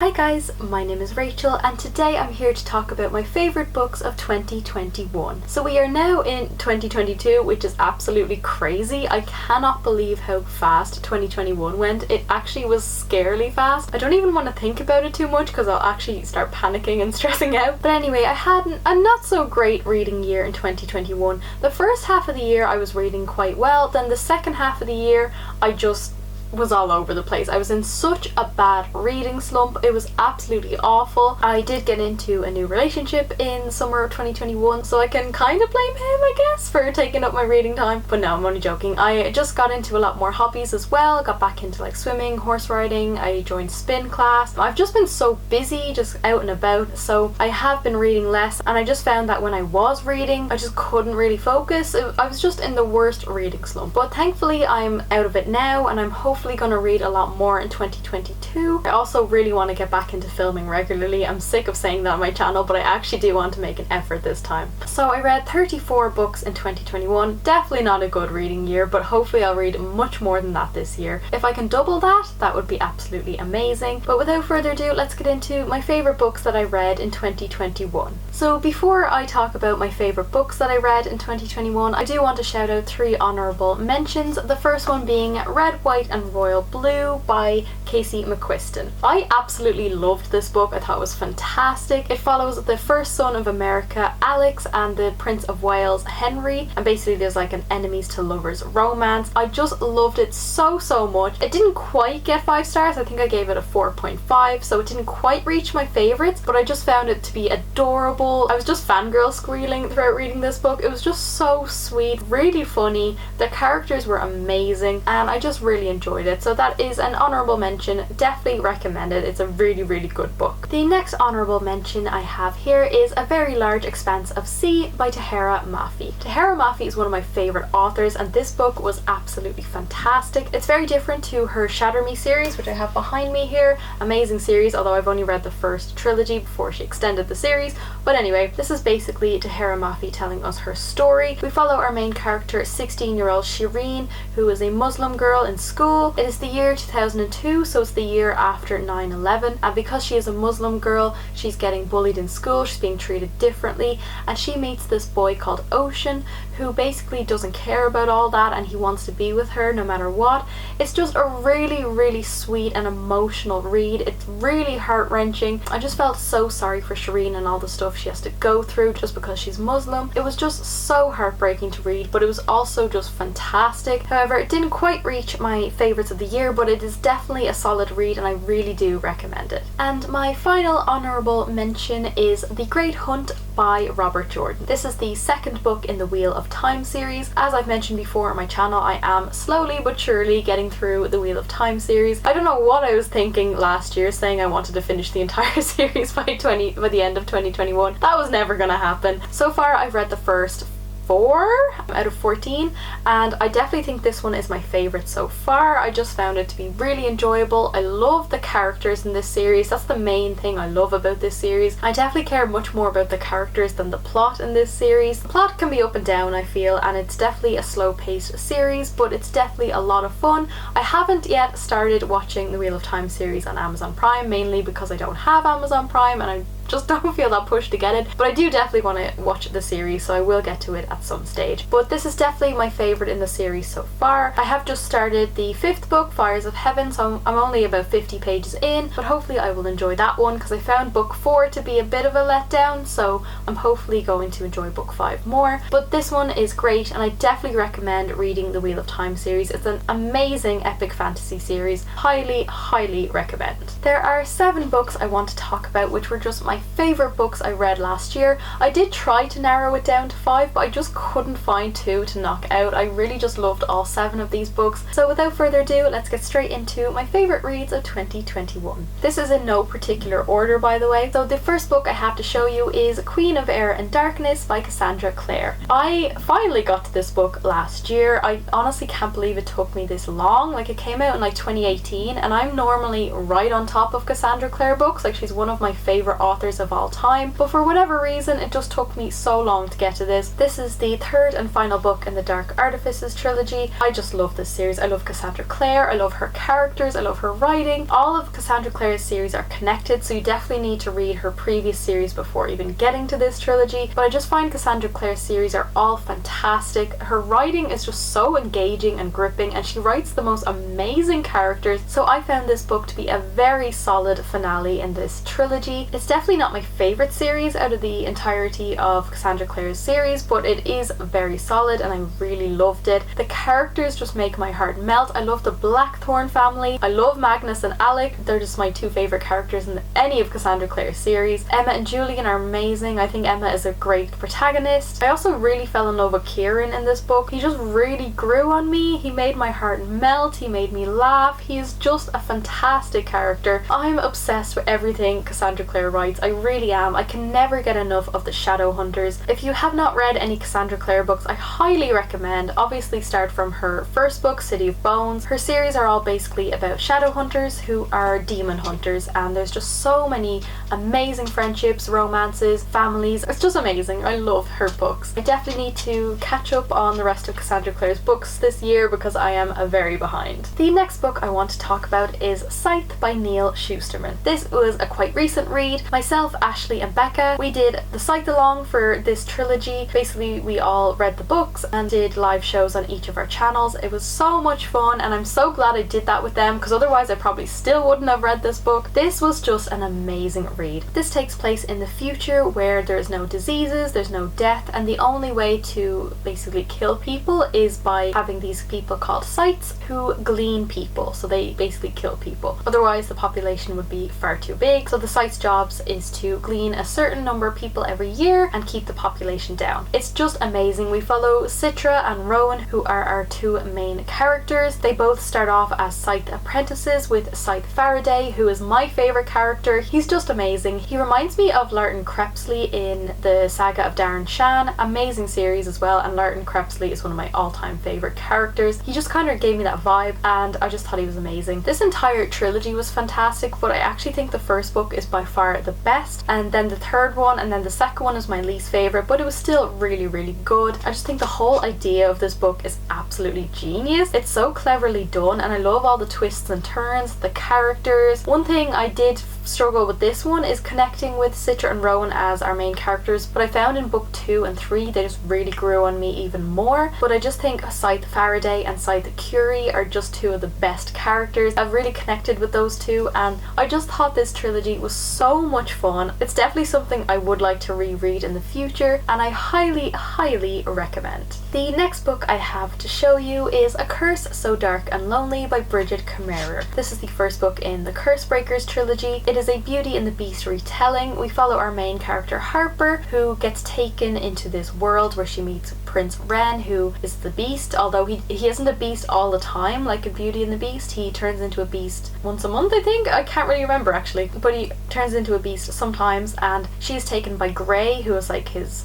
Hi guys, my name is Rachel and today I'm here to talk about my favourite books of 2021. So we are now in 2022, which is absolutely crazy. I cannot believe how fast 2021 went. It actually was scarily fast. I don't even want to think about it too much because I'll actually start panicking and stressing out. But anyway, I had a not so great reading year in 2021. The first half of the year I was reading quite well, then the second half of the year I just was all over the place. I was in such a bad reading slump. It was absolutely awful. I did get into a new relationship in summer of 2021, so I can kind of blame him, I guess, for taking up my reading time. But no, I'm only joking. I just got into a lot more hobbies as well. Got back into like swimming, horse riding. I joined spin class. I've just been so busy, just out and about, so I have been reading less, and I just found that when I was reading, I just couldn't really focus. I was just in the worst reading slump. But thankfully I'm out of it now, and I'm hopefully going to read a lot more in 2022. I also really want to get back into filming regularly. I'm sick of saying that on my channel, but I actually do want to make an effort this time. So I read 34 books in 2021. Definitely not a good reading year, but hopefully I'll read much more than that this year. If I can double that, that would be absolutely amazing. But without further ado, let's get into my favourite books that I read in 2021. So before I talk about my favourite books that I read in 2021, I do want to shout out 3 honourable mentions. The first one being Red, White and Royal Blue by Casey McQuiston. I absolutely loved this book. I thought it was fantastic. It follows the first son of America, Alex, and the Prince of Wales, Henry, and basically there's like an enemies to lovers romance. I just loved it so much. It didn't quite get 5 stars. I think I gave it a 4.5, so it didn't quite reach my favourites, but I just found it to be adorable. I was just fangirl squealing throughout reading this book. It was just so sweet, really funny. The characters were amazing, and I just really enjoyed it. So that is an honourable mention. Definitely recommend it. It's a really good book. The next honourable mention I have here is A Very Large Expanse of Sea by Tahereh Mafi. Tahereh Mafi is one of my favourite authors, and this book was absolutely fantastic. It's very different to her Shatter Me series, which I have behind me here. Amazing series, although I've only read the first trilogy before she extended the series. But anyway, this is basically Tahereh Mafi telling us her story. We follow our main character, 16-year-old Shireen, who is a Muslim girl in school. It is the year 2002, so it's the year after 9/11, and because she is a Muslim girl, she's getting bullied in school, she's being treated differently, and she meets this boy called Ocean, who basically doesn't care about all that, and he wants to be with her no matter what. It's just a really sweet and emotional read. It's really heart-wrenching. I just felt so sorry for Shireen and all the stuff she has to go through just because she's Muslim. It was just so heartbreaking to read, but it was also just fantastic. However, it didn't quite reach my favourites of the year, but it is definitely a solid read and I really do recommend it. And my final honourable mention is The Great Hunt by Robert Jordan. This is the second book in the Wheel of Time series. As I've mentioned before on my channel, I am slowly but surely getting through the Wheel of Time series. I don't know what I was thinking last year, saying I wanted to finish the entire series by the end of 2021. That was never gonna happen. So far I've read the first 4 out of 14, and I definitely think this one is my favourite so far. I just found it to be really enjoyable. I love the characters in this series. That's the main thing I love about this series. I definitely care much more about the characters than the plot in this series. The plot can be up and down, I feel, and it's definitely a slow-paced series, but it's definitely a lot of fun. I haven't yet started watching the Wheel of Time series on Amazon Prime, mainly because I don't have Amazon Prime and I just don't feel that push to get it, but I do definitely want to watch the series, so I will get to it at some stage. But this is definitely my favourite in the series so far. I have just started the 5th book, Fires of Heaven, so I'm only about 50 pages in, but hopefully I will enjoy that one because I found book 4 to be a bit of a letdown, so I'm hopefully going to enjoy book 5 more. But this one is great, and I definitely recommend reading the Wheel of Time series. It's an amazing epic fantasy series. Highly recommend. There are 7 books I want to talk about which were just my favourite books I read last year. I did try to narrow it down to 5, but I just couldn't find 2 to knock out. I really just loved all 7 of these books. So without further ado, let's get straight into my favourite reads of 2021. This is in no particular order, by the way. So the first book I have to show you is Queen of Air and Darkness by Cassandra Clare. I finally got to this book last year. I honestly can't believe it took me this long. Like, it came out in like 2018, and I'm normally right on top of Cassandra Clare books. Like, she's one of my favourite authors authors of all time, but for whatever reason it just took me so long to get to this. This is the third and final book in the Dark Artifices trilogy. I just love this series. I love Cassandra Clare, I love her characters, I love her writing. All of Cassandra Clare's series are connected, so you definitely need to read her previous series before even getting to this trilogy, but I just find Cassandra Clare's series are all fantastic. Her writing is just so engaging and gripping, and she writes the most amazing characters, so I found this book to be a very solid finale in this trilogy. It's definitely not my favourite series out of the entirety of Cassandra Clare's series, but it is very solid and I really loved it. The characters just make my heart melt. I love the Blackthorn family. I love Magnus and Alec. They're just my two favourite characters in any of Cassandra Clare's series. Emma and Julian are amazing. I think Emma is a great protagonist. I also really fell in love with Kieran in this book. He just really grew on me. He made my heart melt. He made me laugh. He is just a fantastic character. I'm obsessed with everything Cassandra Clare writes. I really am. I can never get enough of the Shadowhunters. If you have not read any Cassandra Clare books, I highly recommend. Obviously start from her first book, City of Bones. Her series are all basically about Shadowhunters who are demon hunters, and there's just so many amazing friendships, romances, families. It's just amazing. I love her books. I definitely need to catch up on the rest of Cassandra Clare's books this year because I am very behind. The next book I want to talk about is Scythe by Neil Schusterman. This was a quite recent read. Myself, Ashley and Becca, we did the Scythe along for this trilogy. Basically we all read the books and did live shows on each of our channels. It was so much fun and I'm so glad I did that with them because otherwise I probably still wouldn't have read this book. This was just an amazing read. This takes place in the future where there's no diseases, there's no death, and the only way to basically kill people is by having these people called Scythes who glean people. So they basically kill people. Otherwise the population would be far too big. So the Scythes' jobs is to glean a certain number of people every year and keep the population down. It's just amazing. We follow Citra and Rowan, who are our two main characters. They both start off as Scythe apprentices with Scythe Faraday, who is my favourite character. He's just amazing. He reminds me of Larton Crepsley in the Saga of Darren Shan. Amazing series as well, and Larton Crepsley is one of my all-time favourite characters. He just kind of gave me that vibe and I just thought he was amazing. This entire trilogy was fantastic, but I actually think the first book is by far the best, and then the third one and then the second one is my least favourite, but it was still really good. I just think the whole idea of this book is absolutely genius. It's so cleverly done and I love all the twists and turns, the characters. One thing I did struggle with this one is connecting with Citra and Rowan as our main characters, but I found in book 2 and 3 they just really grew on me even more. But I just think Scythe Faraday and Scythe Curie are just two of the best characters. I've really connected with those two and I just thought this trilogy was so much fun. It's definitely something I would like to reread in the future and I highly recommend. The next book I have to show you is A Curse So Dark and Lonely by Bridget Kemmerer. This is the first book in the Cursebreakers trilogy. It is a Beauty and the Beast retelling. We follow our main character Harper, who gets taken into this world where she meets Prince Ren, who is the beast, although he isn't a beast all the time like in Beauty and the Beast. He turns into a beast once a month, I think. I can't really remember actually, but he turns into a beast sometimes, and she is taken by Grey, who is like his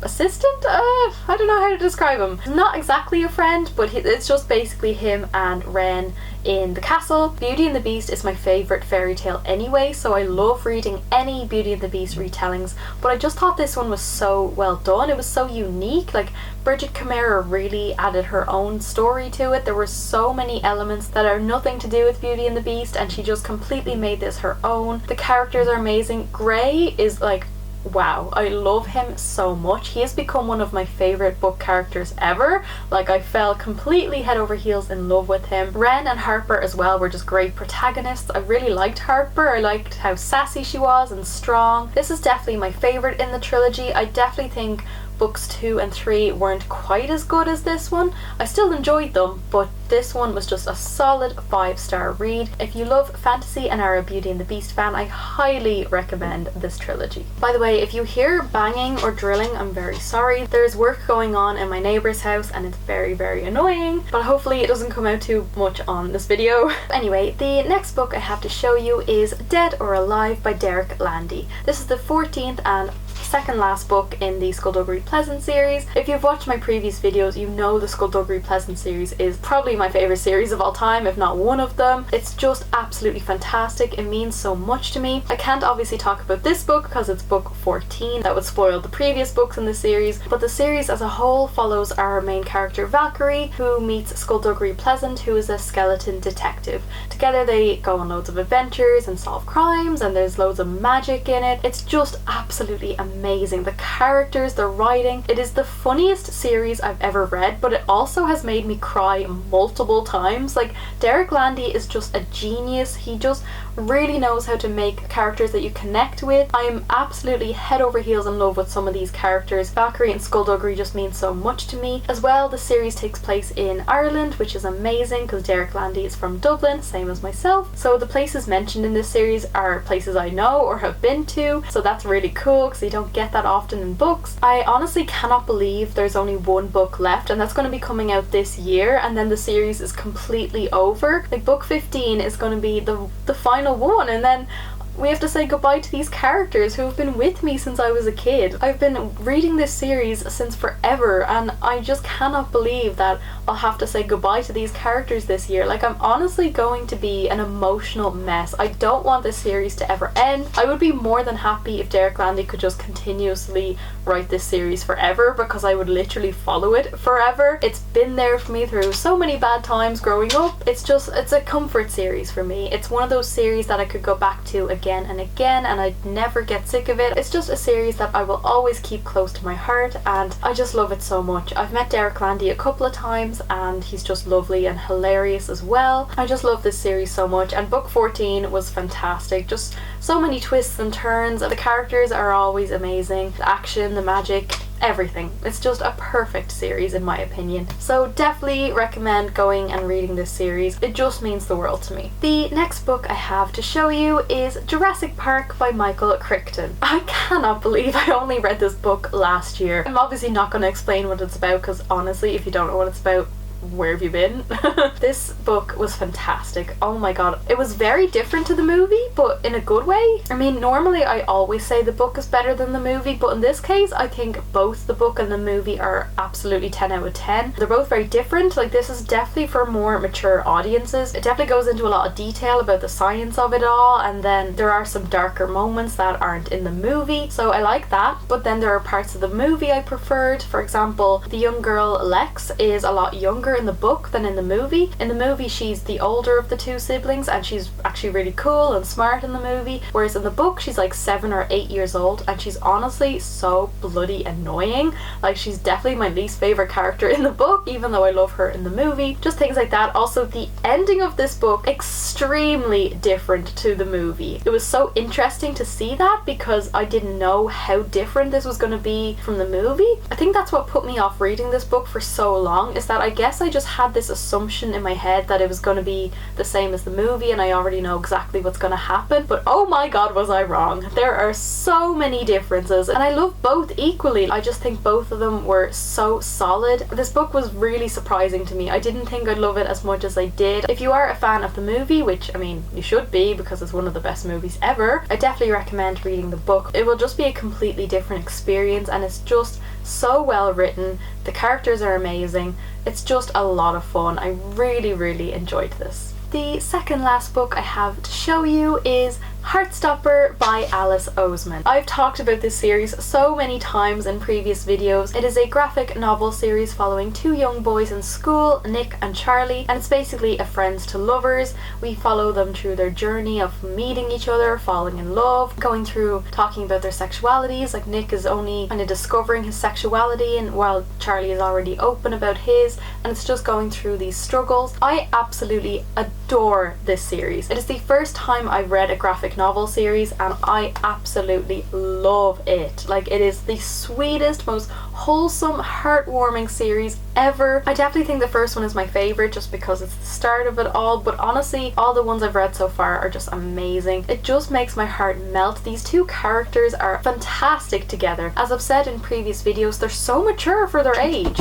assistant? I don't know how to describe him. Not exactly a friend, but it's just basically him and Ren in the castle. Beauty and the Beast is my favourite fairy tale anyway, so I love reading any Beauty and the Beast retellings, but I just thought this one was so well done. It was so unique. Like, Bridget Kemmerer really added her own story to it. There were so many elements that are nothing to do with Beauty and the Beast and she just completely made this her own. The characters are amazing. Grey is like, wow, I love him so much. He has become one of my favourite book characters ever. Like, I fell completely head over heels in love with him. Ren and Harper as well were just great protagonists. I really liked Harper. I liked how sassy she was and strong. This is definitely my favourite in the trilogy. I definitely think books 2 and 3 weren't quite as good as this one. I still enjoyed them, but this one was just a solid 5-star read. If you love fantasy and are a Beauty and the Beast fan, I highly recommend this trilogy. By the way, if you hear banging or drilling, I'm very sorry. There's work going on in my neighbour's house and it's very annoying, but hopefully it doesn't come out too much on this video. Anyway, the next book I have to show you is Dead or Alive by Derek Landy. This is the 14th and second last book in the Skullduggery Pleasant series. If you've watched my previous videos, you know the Skullduggery Pleasant series is probably my favourite series of all time, if not one of them. It's just absolutely fantastic. It means so much to me. I can't obviously talk about this book because it's book 14. That would spoil the previous books in the series, but the series as a whole follows our main character Valkyrie, who meets Skullduggery Pleasant, who is a skeleton detective. Together they go on loads of adventures and solve crimes, and there's loads of magic in it. It's just absolutely amazing. The characters, the writing, it is the funniest series I've ever read, but it also has made me cry multiple times. Like, Derek Landy is just a genius. He just really knows how to make characters that you connect with. I am absolutely head over heels in love with some of these characters. Valkyrie and Skullduggery just mean so much to me. As well, the series takes place in Ireland, which is amazing because Derek Landy is from Dublin, same as myself. So the places mentioned in this series are places I know or have been to, so that's really cool because you don't get that often in books. I honestly cannot believe there's only one book left, and that's going to be coming out this year, and then the series is completely over. Like, book 15 is going to be the final one, and then we have to say goodbye to these characters who have been with me since I was a kid. I've been reading this series since forever, and I just cannot believe that I'll have to say goodbye to these characters this year. Like, I'm honestly going to be an emotional mess. I don't want this series to ever end. I would be more than happy if Derek Landy could just continuously write this series forever, because I would literally follow it forever. It's been there for me through so many bad times growing up. It's a comfort series for me. It's one of those series that I could go back to again and again, and I'd never get sick of it. It's just a series that I will always keep close to my heart, and I just love it so much. I've met Derek Landy a couple of times, and he's just lovely and hilarious as well. I just love this series so much, and book 14 was fantastic. Just so many twists and turns. The characters are always amazing. The action, the magic, everything. It's just a perfect series in my opinion. So definitely recommend going and reading this series. It just means the world to me. The next book I have to show you is Jurassic Park by Michael Crichton. I cannot believe I only read this book last year. I'm obviously not going to explain what it's about, because honestly, if you don't know what it's about, where have you been? This book was fantastic. Oh my god. It was very different to the movie, but in a good way. I mean, normally I always say the book is better than the movie, but in this case, I think both the book and the movie are absolutely 10 out of 10. They're both very different. Like, this is definitely for more mature audiences. It definitely goes into a lot of detail about the science of it all, and then there are some darker moments that aren't in the movie, so I like that. But then there are parts of the movie I preferred. For example, the young girl Lex is a lot younger in the book than in the movie. In the movie, she's the older of the two siblings, and she's actually really cool and smart in the movie, whereas in the book she's like 7 or 8 years old, and she's honestly so bloody annoying. Like, she's definitely my least favorite character in the book, even though I love her in the movie. Just things like that. Also, the ending of this book, extremely different to the movie. It was so interesting to see that, because I didn't know how different this was going to be from the movie. I think that's what put me off reading this book for so long, is that I guess I just had this assumption in my head that it was going to be the same as the movie, and I already know exactly what's going to happen. But oh my god, was I wrong. There are so many differences, and I love both equally. I just think both of them were so solid. This book was really surprising to me. I didn't think I'd love it as much as I did. If you are a fan of the movie, which, I mean, you should be, because it's one of the best movies ever, I definitely recommend reading the book. It will just be a completely different experience, and it's just so well written. The characters are amazing. It's just a lot of fun. I really enjoyed this. The second last book I have to show you is Heartstopper by Alice Oseman. I've talked about this series so many times in previous videos. It is a graphic novel series following two young boys in school, Nick and Charlie, and it's basically a friends to lovers. We follow them through their journey of meeting each other, falling in love, going through talking about their sexualities. Like, Nick is only kind of discovering his sexuality, and while Charlie is already open about his, and it's just going through these struggles. I absolutely adore this series. It is the first time I've read a graphic novel series, and I absolutely love it. Like, it is the sweetest, most wholesome, heartwarming series ever. I definitely think the first one is my favorite just because it's the start of it all, but honestly, all the ones I've read so far are just amazing. It just makes my heart melt. These two characters are fantastic together. As I've said in previous videos, they're so mature for their age.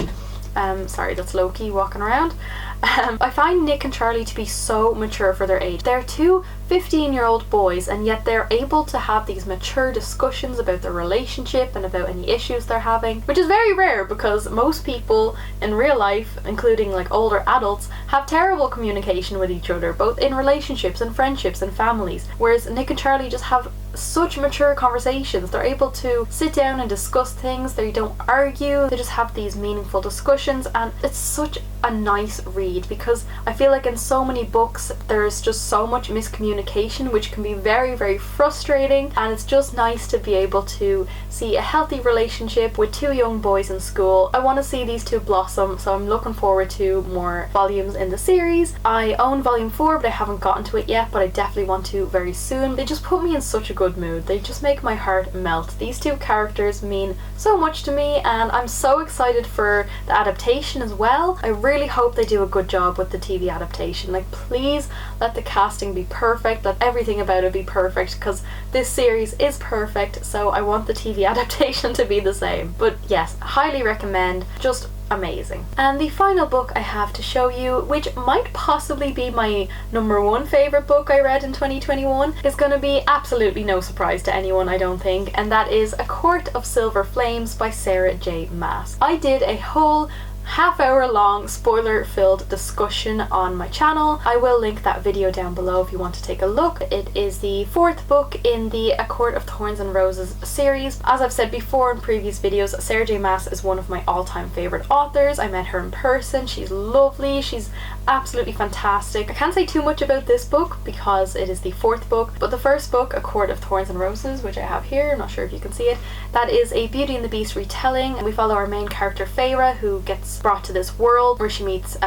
Sorry, that's Loki walking around. I find Nick and Charlie to be so mature for their age. They're two 15-year-old boys, and yet they're able to have these mature discussions about their relationship and about any issues they're having, which is very rare because most people in real life, including like older adults, have terrible communication with each other, both in relationships and friendships and families, whereas Nick and Charlie just have such mature conversations. They're able to sit down and discuss things. They don't argue, they just have these meaningful discussions, and it's such a nice read because I feel like in so many books there's just so much miscommunication, which can be very, very frustrating, and it's just nice to be able to see a healthy relationship with two young boys in school. I want to see these two blossom, so I'm looking forward to more volumes in the series. I own volume 4 but I haven't gotten to it yet, but I definitely want to very soon. They just put me in such a good mood. They just make my heart melt. These two characters mean so much to me, and I'm so excited for the adaptation as well. I really hope they do a good job with the TV adaptation. Like, please let the casting be perfect, let everything about it be perfect, because this series is perfect, so I want the TV adaptation to be the same. But yes, highly recommend. Just amazing. And the final book I have to show you, which might possibly be my #1 favourite book I read in 2021, is going to be absolutely no surprise to anyone, I don't think, and that is A Court of Silver Flames by Sarah J. Maas. I did a whole half-hour long spoiler-filled discussion on my channel. I will link that video down below if you want to take a look. It is the 4th book in the A Court of Thorns and Roses series. As I've said before in previous videos, Sarah J. Maas is one of my all-time favourite authors. I met her in person. She's lovely. She's absolutely fantastic. I can't say too much about this book because it is the 4th book, but the first book, A Court of Thorns and Roses, which I have here, I'm not sure if you can see it, that is a Beauty and the Beast retelling, and we follow our main character Feyre, who gets brought to this world where she meets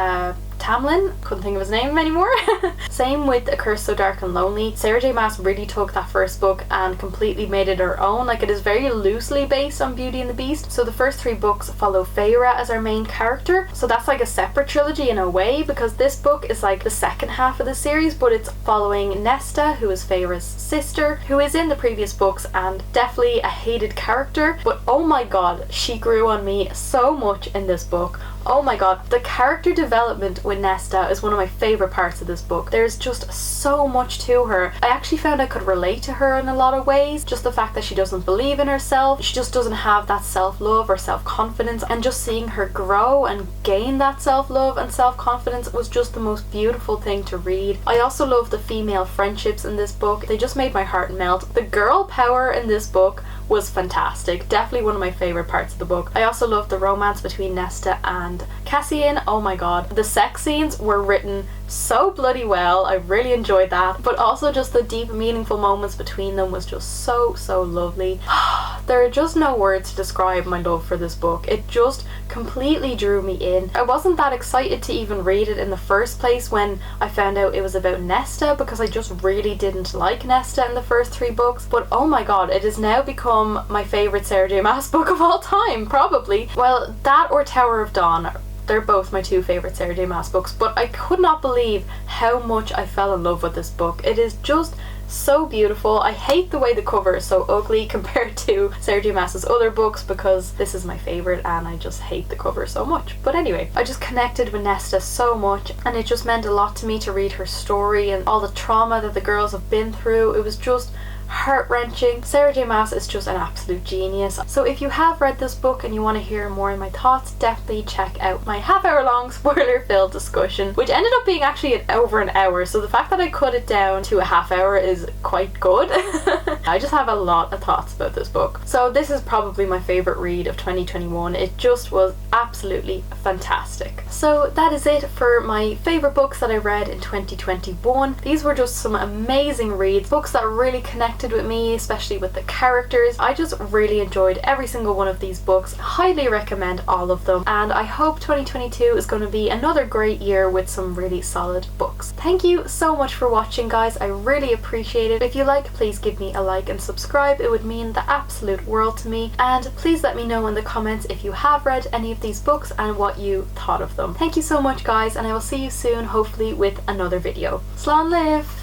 Tamlin, couldn't think of his name anymore. Same with A Curse So Dark and Lonely. Sarah J. Maas really took that first book and completely made it her own. Like, it is very loosely based on Beauty and the Beast. So the first 3 books follow Feyre as our main character. So that's like a separate trilogy in a way, because this book is like the second half of the series, but it's following Nesta, who is Feyre's sister, who is in the previous books and definitely a hated character. But oh my god, she grew on me so much in this book. Oh my god, the character development with Nesta is one of my favourite parts of this book. There's just so much to her. I actually found I could relate to her in a lot of ways. Just the fact that she doesn't believe in herself, she just doesn't have that self-love or self-confidence, and just seeing her grow and gain that self-love and self-confidence was just the most beautiful thing to read. I also love the female friendships in this book. They just made my heart melt. The girl power in this book was fantastic. Definitely one of my favourite parts of the book. I also love the romance between Nesta and Cassian. Oh my god, the sex scenes were written so bloody well. I really enjoyed that, but also just the deep meaningful moments between them was just so lovely. There are just no words to describe my love for this book. It just completely drew me in. I wasn't that excited to even read it in the first place when I found out it was about Nesta, because I just really didn't like Nesta in the first 3 books, but oh my god, it has now become my favourite Sarah J. Maas book of all time, probably. Well, that or Tower of Dawn. They're both my 2 favourite Sarah J. Maas books, but I could not believe how much I fell in love with this book. It is just so beautiful. I hate the way the cover is so ugly compared to Sarah J. Maas's other books, because this is my favourite and I just hate the cover so much. But anyway, I just connected with Nesta so much, and it just meant a lot to me to read her story and all the trauma that the girls have been through. It was just heart-wrenching. Sarah J. Maas is just an absolute genius. So if you have read this book and you want to hear more of my thoughts, definitely check out my half-hour long spoiler-filled discussion, which ended up being actually over an hour, so the fact that I cut it down to a half hour is quite good. I just have a lot of thoughts about this book. So this is probably my favourite read of 2021. It just was absolutely fantastic. So that is it for my favourite books that I read in 2021. These were just some amazing reads, books that really connected with me, especially with the characters. I just really enjoyed every single one of these books. Highly recommend all of them, and I hope 2022 is going to be another great year with some really solid books. Thank you so much for watching, guys. I really appreciate it. If you like, please give me a like and subscribe. It would mean the absolute world to me, and please let me know in the comments if you have read any of these books and what you thought of them. Thank you so much, guys, and I will see you soon, hopefully with another video. Slán live!